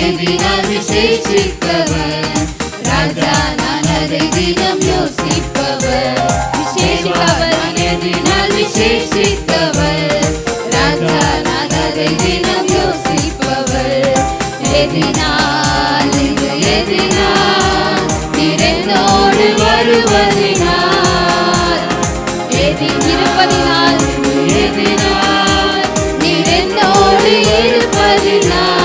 எதினால் விசேஷித்தவர். ராஜா நான் அதை தினம் யோசிப்பவர். விசேஷிப்பவர் எதினால் விசேஷித்தவர். ராஜா நான் அதை தினம் யோசிப்பவர். எதினால் இது எதினால் நீரென்னோடு வருவதினால். இருப்பதினால் எதினால் நீரென்னோடு இருப்பதினால்.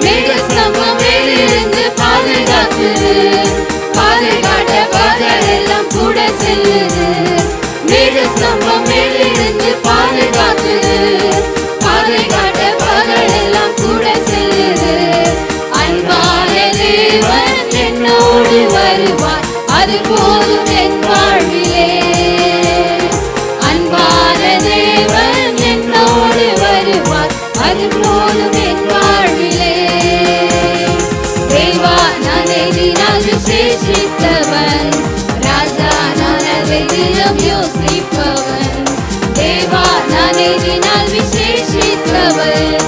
மேகஸ்தம்பம் மேலிருந்து பாதுகாக்குது. பாதுகாட்ட பகலெல்லாம் கூட செல்லுது. மேகஸ்தம்பம் மேலிருந்து பாதுகாக்குது. பாதுகாட்ட பகலெல்லாம் கூட செல்லுது. அன்பான தேவன் என்னோடு வருவார், அது போதும் என் வாழ்விலே. அன்பான தேவன் என்னோடு வருவார், அது போதும் என் வாழ்விலே. தேவா நான் எதினால் விசேஷித்தவன். ராஜா நான் அதை தினம் யோசிப்பவன். தேவா நான் எதினால் விசேஷித்தவன்.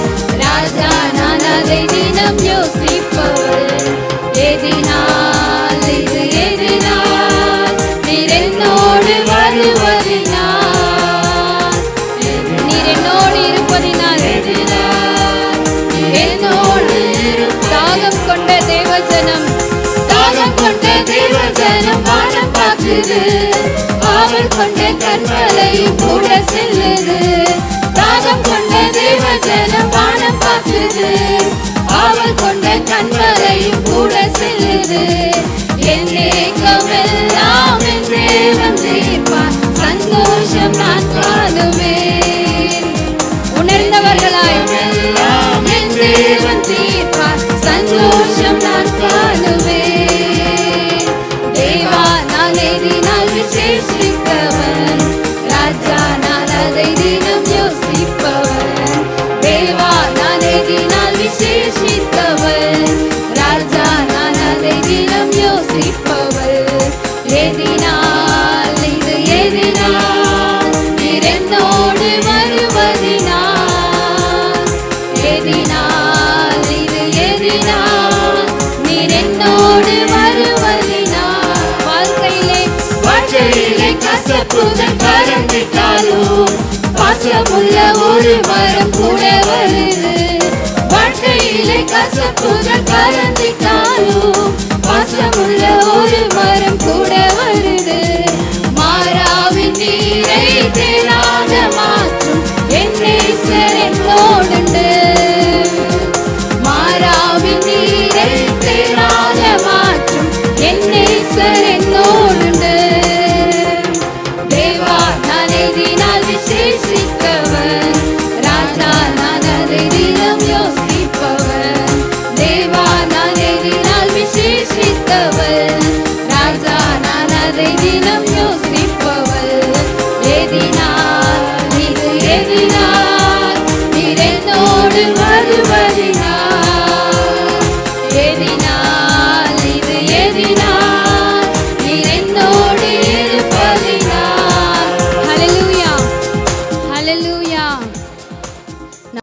ராஜா நான் அதை தினம் யோசிப்பவன். எதினால் இது எதினால் நீரென்னோடு வருவதினால். நீரென்னோடு இருப்பதினால் எதினால் நீரென்னோடு. தாகம் கொண்ட தேவஜனம் வானம் பார்க்குது. ஆவல் கொண்ட கண்களையும் கூட செல்லுது. தாகம் கொண்ட தேவஜனம் வானம் பார்க்குது. ஆவல் கொண்ட கண்களையும் கூட செல்லுது. என் ஏக்கமெல்லாம் என் தேவன் தீர்ப்பார். சந்தோஷம் நான் காணுவேன். உணர்ந்தவர்களாய் என் தேவன் தீர்ப்பார். சந்தோஷம் நான் காணுவேன். தேவா நான் எதினால் விசேஷித்தவன். ராஜா நான் அதை தினம் யோசிப்பவன். தேவா நான் எதினால் விசேஷித்தவன். ராஜா நான் அதை தினம் யோசிப்பவன். எதினால் இது எதினால் நீரென்னோடு வருவதினால். எதினால் இது எதினால் நீரென்னோடு வருவதினால். வாழ்க்கையிலே கசப்புகள் பறந்திட்டாலும் பாசமுள்ள ஒரு வரம் கூட வருது. வாழ்க்கையிலே கசப்புகள்